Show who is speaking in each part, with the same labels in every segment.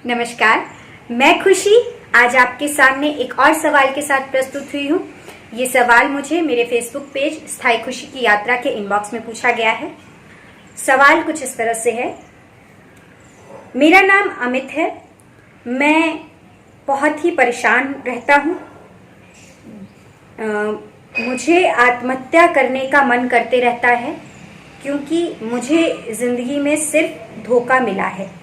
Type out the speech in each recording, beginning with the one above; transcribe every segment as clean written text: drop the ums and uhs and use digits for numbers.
Speaker 1: नमस्कार, मैं खुशी आज आपके सामने एक और सवाल के साथ प्रस्तुत हुई हूँ। ये सवाल मुझे मेरे फेसबुक पेज स्थायी खुशी की यात्रा के इनबॉक्स में पूछा गया है। सवाल कुछ इस तरह से है। मेरा नाम अमित है। मैं बहुत ही परेशान रहता हूँ। मुझे आत्महत्या करने का मन करते रहता है क्योंकि मुझे जिंदगी में सिर्फ धोखा मिला है।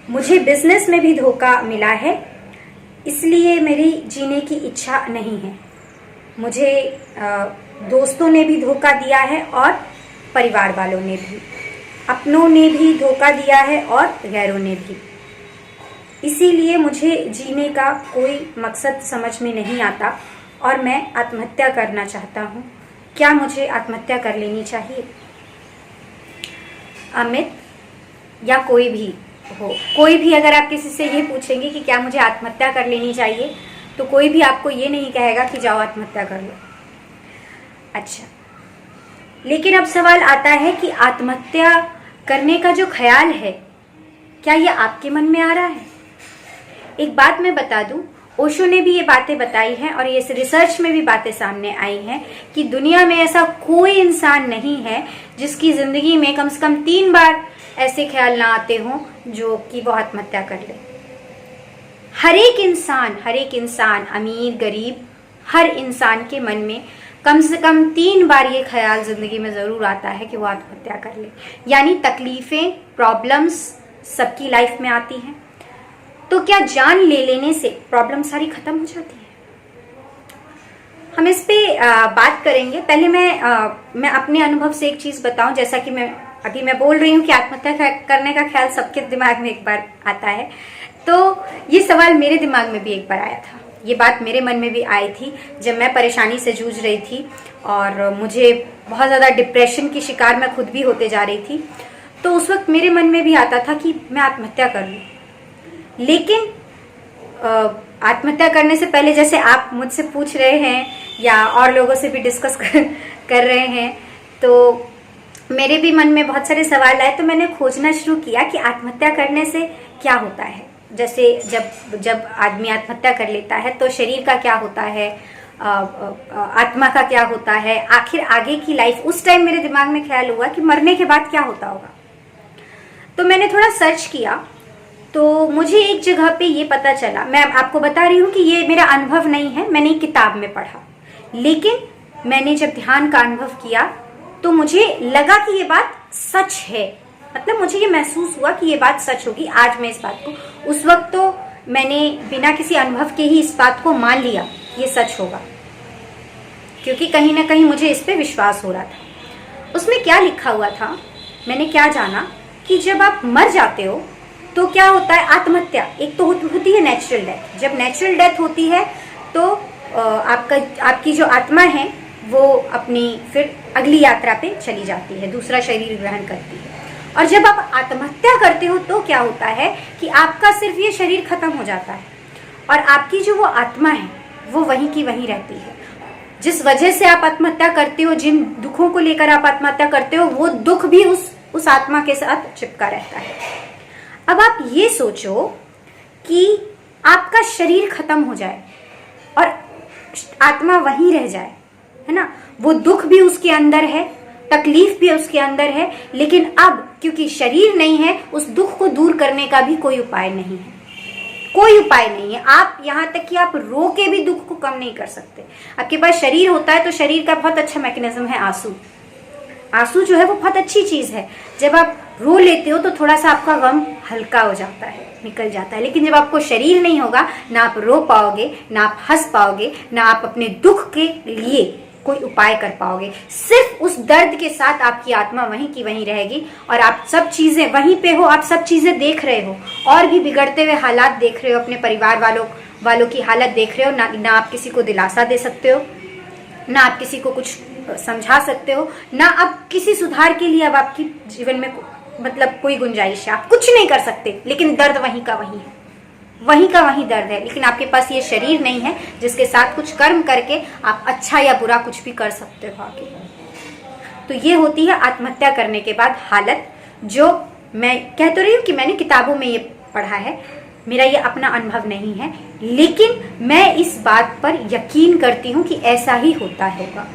Speaker 1: मुझे बिजनेस में भी धोखा मिला है, इसलिए मेरी जीने की इच्छा नहीं है। मुझे दोस्तों ने भी धोखा दिया है और परिवार वालों ने भी, अपनों ने भी धोखा दिया है और गैरों ने भी। इसीलिए मुझे जीने का कोई मकसद समझ में नहीं आता और मैं आत्महत्या करना चाहता हूँ। क्या मुझे आत्महत्या कर लेनी चाहिए? अमित या कोई भी हो, कोई भी अगर आप किसी से ये पूछेंगे कि क्या मुझे आत्महत्या कर लेनी चाहिए, तो कोई भी आपको ये नहीं कहेगा कि जाओ आत्महत्या कर लो। अच्छा, लेकिन अब सवाल आता है कि आत्महत्या करने का जो ख्याल है, क्या ये आपके मन में आ रहा है? एक बात मैं बता दूं, ओशो ने भी ये बातें बताई हैं और ये रिसर्च में भी बातें सामने आई हैं कि दुनिया में ऐसा कोई इंसान नहीं है जिसकी जिंदगी में कम से कम 3 बार ऐसे ख्याल ना आते हों जो कि वो आत्महत्या कर ले। हर एक इंसान अमीर गरीब, हर इंसान के मन में कम से कम 3 बार ये ख्याल जिंदगी में जरूर आता है कि वो आत्महत्या कर ले। यानी तकलीफें, प्रॉब्लम्स सबकी लाइफ में आती हैं। तो क्या जान ले लेने से प्रॉब्लम सारी खत्म हो जाती है? हम इस पे बात करेंगे। पहले मैं अपने अनुभव से एक चीज बताऊं। जैसा कि मैं बोल रही हूँ कि आत्महत्या करने का ख्याल सबके दिमाग में एक बार आता है, तो ये सवाल मेरे दिमाग में भी एक बार आया था। ये बात मेरे मन में भी आई थी जब मैं परेशानी से जूझ रही थी और मुझे बहुत ज़्यादा डिप्रेशन की शिकार मैं खुद भी होते जा रही थी। तो उस वक्त मेरे मन में भी आता था कि मैं आत्महत्या कर लूँ। लेकिन आत्महत्या करने से पहले, जैसे आप मुझसे पूछ रहे हैं या और लोगों से भी डिस्कस कर रहे हैं, तो मेरे भी मन में बहुत सारे सवाल आए। तो मैंने खोजना शुरू किया कि आत्महत्या करने से क्या होता है। जैसे जब आदमी आत्महत्या कर लेता है तो शरीर का क्या होता है, आत्मा का क्या होता है, आखिर आगे की लाइफ। उस टाइम मेरे दिमाग में ख्याल हुआ कि मरने के बाद क्या होता होगा। तो मैंने थोड़ा सर्च किया, तो मुझे एक जगह पे ये पता चला। मैं आपको बता रही हूँ कि ये मेरा अनुभव नहीं है, मैंने एक किताब में पढ़ा। लेकिन मैंने जब ध्यान का अनुभव किया तो मुझे लगा कि ये बात सच है। मतलब मुझे ये महसूस हुआ कि ये बात सच होगी। आज मैं इस बात को, उस वक्त तो मैंने बिना किसी अनुभव के ही इस बात को मान लिया ये सच होगा, क्योंकि कहीं ना कहीं मुझे इस पे विश्वास हो रहा था। उसमें क्या लिखा हुआ था, मैंने क्या जाना कि जब आप मर जाते हो तो क्या होता है, आत्महत्या एक तो होती है नेचुरल डेथ। जब नेचुरल डेथ होती है तो आपकी जो आत्मा है वो अपनी फिर अगली यात्रा पे चली जाती है, दूसरा शरीर ग्रहण करती है। और जब आप आत्महत्या करते हो तो क्या होता है कि आपका सिर्फ ये शरीर खत्म हो जाता है और आपकी जो वो आत्मा है वो वहीं की वहीं रहती है। जिस वजह से आप आत्महत्या करते हो, जिन दुखों को लेकर आप आत्महत्या करते हो, वो दुख भी उस आत्मा के साथ चिपका रहता है। अब आप ये सोचो कि आपका शरीर खत्म हो जाए और आत्मा वहीं रह जाए, है ना। वो दुख भी उसके अंदर है, तकलीफ भी उसके अंदर है, लेकिन अब क्योंकि शरीर नहीं है, उस दुख को दूर करने का भी कोई उपाय नहीं है। कोई उपाय नहीं है। आप यहाँ तक कि आप रो के भी दुख को कम नहीं कर सकते। आपके पास शरीर होता है तो शरीर का बहुत अच्छा मैकेनिज्म है आंसू। आंसू जो है वो बहुत अच्छी चीज है। जब आप रो लेते हो तो थोड़ा सा आपका गम हल्का हो जाता है, निकल जाता है। लेकिन जब आपको शरीर नहीं होगा, ना आप रो पाओगे, ना आप हंस पाओगे, ना आप अपने दुख के लिए कोई उपाय कर पाओगे। सिर्फ उस दर्द के साथ आपकी आत्मा वहीं की वहीं रहेगी और आप सब चीजें वहीं पे हो, आप सब चीजें देख रहे हो और भी बिगड़ते हुए हालात देख रहे हो, अपने परिवार वालों की हालत देख रहे हो। ना आप किसी को दिलासा दे सकते हो, ना आप किसी को कुछ समझा सकते हो, ना अब किसी सुधार के लिए अब आपकी जीवन में मतलब कोई गुंजाइश है। आप कुछ नहीं कर सकते, लेकिन दर्द वहीं का वहीं है, वहीं का वहीं दर्द है। लेकिन आपके पास ये शरीर नहीं है जिसके साथ कुछ कर्म करके आप अच्छा या बुरा कुछ भी कर सकते हो आगे। तो ये होती है आत्महत्या करने के बाद हालत, जो मैं कह तो रही हूँ कि मैंने किताबों में ये पढ़ा है, मेरा ये अपना अनुभव नहीं है, लेकिन मैं इस बात पर यकीन करती हूँ कि ऐसा ही होता होगा।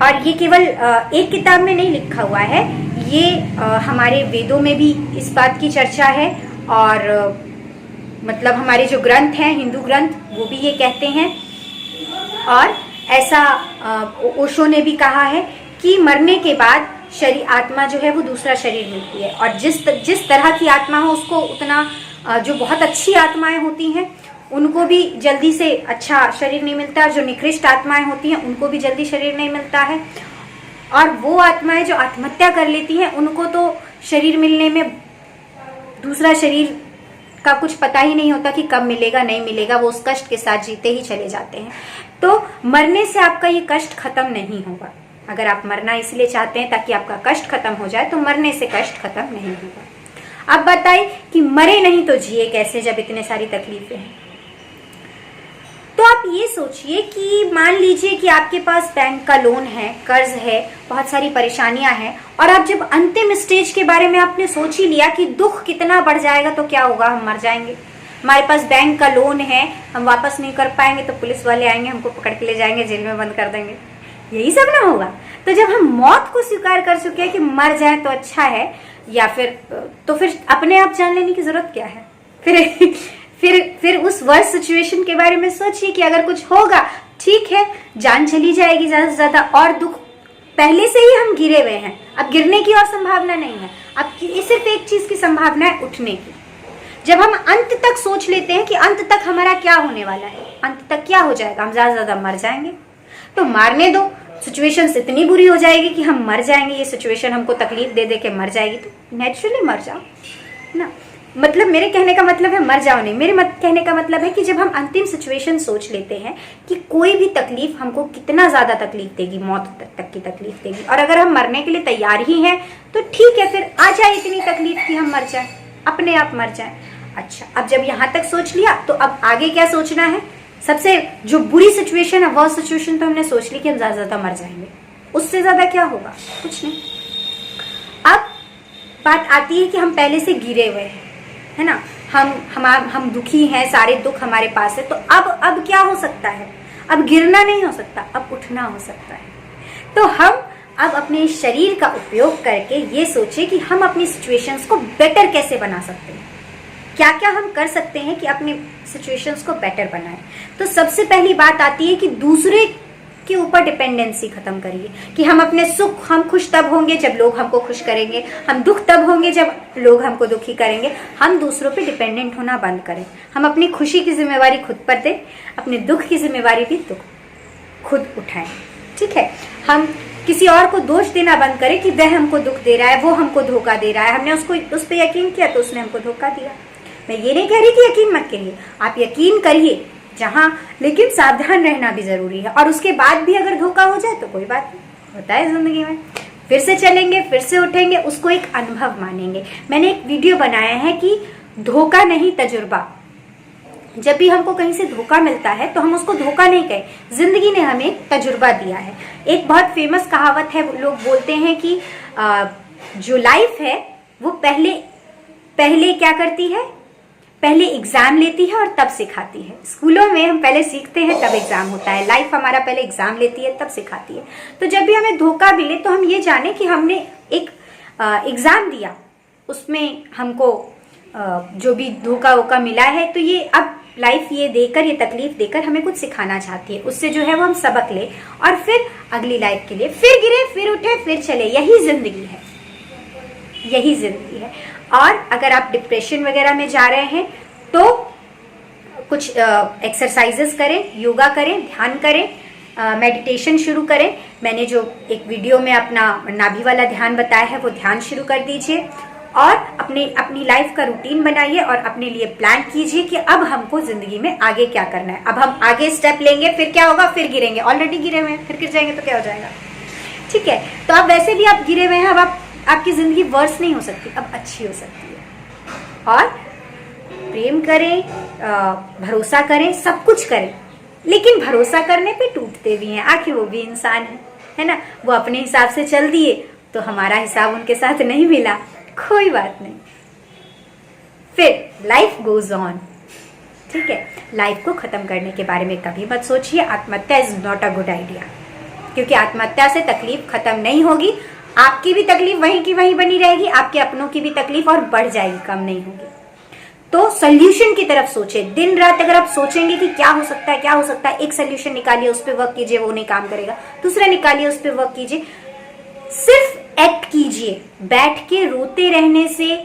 Speaker 1: और ये केवल एक किताब में नहीं लिखा हुआ है, ये हमारे वेदों में भी इस बात की चर्चा है, और मतलब हमारे जो ग्रंथ हैं, हिंदू ग्रंथ, वो भी ये कहते हैं। और ऐसा ओशो ने भी कहा है कि मरने के बाद शरीर, आत्मा जो है वो दूसरा शरीर मिलती है, और जिस तरह की आत्मा हो उसको उतना, जो बहुत अच्छी आत्माएं होती हैं उनको भी जल्दी से अच्छा शरीर नहीं मिलता, और जो निकृष्ट आत्माएं होती हैं उनको भी जल्दी शरीर नहीं मिलता है। और वो आत्माएं जो आत्महत्या कर लेती हैं उनको तो शरीर मिलने में, दूसरा शरीर का कुछ पता ही नहीं होता कि कब मिलेगा नहीं मिलेगा, वो उस कष्ट के साथ जीते ही चले जाते हैं। तो मरने से आपका ये कष्ट खत्म नहीं होगा। अगर आप मरना इसलिए चाहते हैं ताकि आपका कष्ट खत्म हो जाए, तो मरने से कष्ट खत्म नहीं होगा। अब बताइए कि मरे नहीं तो जिए कैसे जब इतने सारी तकलीफें हैं। तो आप ये सोचिए कि मान लीजिए कि आपके पास बैंक का लोन है, कर्ज है, बहुत सारी परेशानियां हैं, और आप जब अंतिम स्टेज के बारे में आपने सोच ही लिया कि दुख कितना बढ़ जाएगा तो क्या होगा, हम मर जाएंगे, हमारे पास बैंक का लोन है, हम वापस नहीं कर पाएंगे तो पुलिस वाले आएंगे, हमको पकड़ के ले जाएंगे, जेल में बंद कर देंगे, यही सब ना होगा। तो जब हम मौत को स्वीकार कर चुके हैं कि मर जाए तो अच्छा है, या फिर अपने आप जान लेने की जरूरत क्या है। फिर उस वर्स्ट सिचुएशन के बारे में सोचिए कि अगर कुछ होगा, ठीक है, जान चली जाएगी ज्यादा से ज्यादा, और दुख पहले से ही हम गिरे हुए हैं, अब गिरने की और संभावना नहीं है, अब सिर्फ एक चीज की संभावना है, उठने की। जब हम अंत तक सोच लेते हैं कि अंत तक हमारा क्या होने वाला है, अंत तक क्या हो जाएगा, हम ज्यादा से ज्यादा मर जाएंगे, तो मारने दो, सिचुएशन इतनी बुरी हो जाएगी कि हम मर जाएंगे, ये सिचुएशन हमको तकलीफ दे दे के मर जाएगी, तो नेचुरली मर जाओ ना। मतलब मेरे कहने का मतलब है मर जाओ नहीं, मेरे कहने का मतलब है कि जब हम अंतिम सिचुएशन सोच लेते हैं कि कोई भी तकलीफ हमको कितना ज्यादा तकलीफ देगी, मौत तक की तकलीफ देगी, और अगर हम मरने के लिए तैयार ही हैं तो ठीक है, फिर आ जाए इतनी तकलीफ कि हम मर जाए, अपने आप मर जाए। अच्छा, अब जब यहाँ तक सोच लिया तो अब आगे क्या सोचना है। सबसे जो बुरी सिचुएशन है, वह सिचुएशन तो हमने सोच ली कि हम ज्यादा ज्यादा मर जाएंगे, उससे ज्यादा क्या होगा, कुछ नहीं। अब बात आती है कि हम पहले से गिरे हुए हैं, है ना, हम दुखी हैं, सारे दुख हमारे पास है, तो अब क्या हो सकता है, अब गिरना नहीं हो सकता, अब उठना हो सकता है। तो हम अब अपने शरीर का उपयोग करके ये सोचे कि हम अपनी सिचुएशंस को बेटर कैसे बना सकते हैं, क्या क्या हम कर सकते हैं कि अपनी सिचुएशंस को बेटर बनाएं। तो सबसे पहली बात आती है कि दूसरे के ऊपर डिपेंडेंसी खत्म करिए, कि हम अपने सुख, हम खुश तब होंगे जब लोग हमको खुश करेंगे, हम दुख तब होंगे जब लोग हमको दुखी करेंगे। हम दूसरों पे डिपेंडेंट होना बंद करें, हम अपनी खुशी की जिम्मेवारी खुद पर दें, अपने दुख की जिम्मेवारी भी खुद उठाएं। ठीक है, हम किसी और को दोष देना बंद करें कि वह हमको दुख दे रहा है, वो हमको धोखा दे रहा है, हमने उस पर यकीन किया तो उसने हमको धोखा दिया। मैं ये नहीं कह रही कि यकीन मत करिए, आप यकीन करिए जहां, लेकिन सावधान रहना भी जरूरी है। और उसके बाद भी अगर धोखा हो जाए तो कोई बात नहीं, होता है जिंदगी में, फिर से चलेंगे, फिर से उठेंगे, उसको एक अनुभव मानेंगे। मैंने एक वीडियो बनाया है कि धोखा नहीं तजुर्बा। जब भी हमको कहीं से धोखा मिलता है तो हम उसको धोखा नहीं कहें, जिंदगी ने हमें तजुर्बा दिया है। एक बहुत फेमस कहावत है, लोग बोलते हैं कि जो लाइफ है वो पहले क्या करती है, पहले एग्जाम लेती है और तब सिखाती है। स्कूलों में हम पहले सीखते हैं तब एग्जाम होता है, लाइफ हमारा पहले एग्जाम लेती है तब सिखाती है। तो जब भी हमें धोखा मिले तो हम ये जाने कि हमने एक एग्जाम दिया, उसमें हमको जो भी धोखा मिला है, तो ये अब लाइफ ये देकर, ये तकलीफ देकर हमें कुछ सिखाना चाहती है, उससे जो है वो हम सबक ले और फिर अगली लाइफ के लिए फिर गिरे, फिर उठे, फिर चले। यही जिंदगी है, यही जिंदगी है। और अगर आप डिप्रेशन वगैरह में जा रहे हैं तो कुछ एक्सरसाइजेस करें, योगा करें, ध्यान करें, मेडिटेशन शुरू करें। मैंने जो एक वीडियो में अपना नाभि वाला ध्यान बताया है वो ध्यान शुरू कर दीजिए और अपनी लाइफ का रूटीन बनाइए और अपने लिए प्लान कीजिए कि अब हमको जिंदगी में आगे क्या करना है। अब हम आगे स्टेप लेंगे, फिर क्या होगा, फिर गिरेंगे, ऑलरेडी गिरे हुए हैं, फिर गिर जाएंगे तो क्या हो जाएगा। ठीक है, तो अब वैसे भी आप गिरे हुए हैं, अब आपकी जिंदगी वर्स नहीं हो सकती, अब अच्छी हो सकती है। और प्रेम करें, भरोसा करें, सब कुछ करें, लेकिन भरोसा करने पे टूटते भी हैं, आखिर वो भी इंसान है ना। वो अपने हिसाब से चल दिए तो हमारा हिसाब उनके साथ नहीं मिला, कोई बात नहीं। फिर लाइफ गोज ऑन। ठीक है, लाइफ को खत्म करने के बारे में कभी मत सोचिए। आत्महत्या is not a good idea, क्योंकि आत्महत्या से तकलीफ खत्म नहीं होगी, आपकी भी तकलीफ वहीं की वहीं बनी रहेगी, आपके अपनों की भी तकलीफ और बढ़ जाएगी, कम नहीं होगी। तो सोल्यूशन की तरफ सोचे। दिन रात अगर आप सोचेंगे कि क्या हो सकता है, क्या हो सकता है, एक सोल्यूशन निकालिए, उस पर वर्क कीजिए, वो नहीं काम करेगा, दूसरा निकालिए, उस पर वर्क कीजिए। सिर्फ एक्ट कीजिए। बैठ के रोते रहने से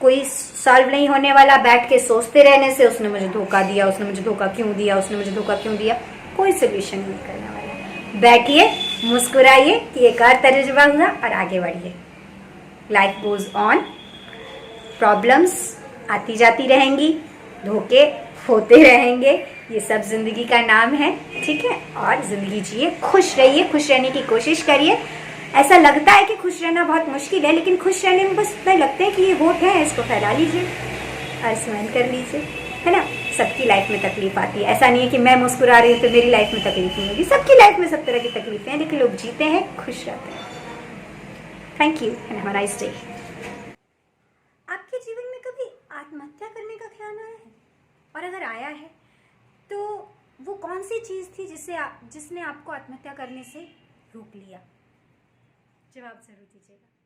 Speaker 1: कोई सॉल्व नहीं होने वाला, बैठ के सोचते रहने से उसने मुझे धोखा दिया, उसने मुझे धोखा क्यों दिया, उसने मुझे धोखा क्यों दिया, कोई सोल्यूशन नहीं करने वाला। बैठिए, मुस्कुराइए कि एक और तजुर्बा हुआ और आगे बढ़िए। Life goes on. प्रॉब्लम्स आती जाती रहेंगी, धोखे होते रहेंगे, ये सब जिंदगी का नाम है। ठीक है, और जिंदगी जिए, खुश रहिए, खुश रहने की कोशिश करिए। ऐसा लगता है कि खुश रहना बहुत मुश्किल है, लेकिन खुश रहने में बस इतना लगता है कि ये होठ है, इसको फैला लीजिए और स्माइल कर लीजिए, है ना। सबकी लाइफ में तकलीफ आती है, ऐसा नहीं है कि मैं मुस्कुरा रही हूँ तो मेरी लाइफ में तकलीफ नहीं होगी। सबकी लाइफ में सब तरह की तकलीफें हैं, लेकिन लोग जीते हैं, खुश रहते हैं। Thank you and have a nice day. आपके जीवन में कभी आत्महत्या करने का ख्याल आया है? और अगर आया है तो वो कौन सी चीज़ थी जिसने आपको आत्महत्या करने से रोक लिया? जवाब जरूर दीजिएगा।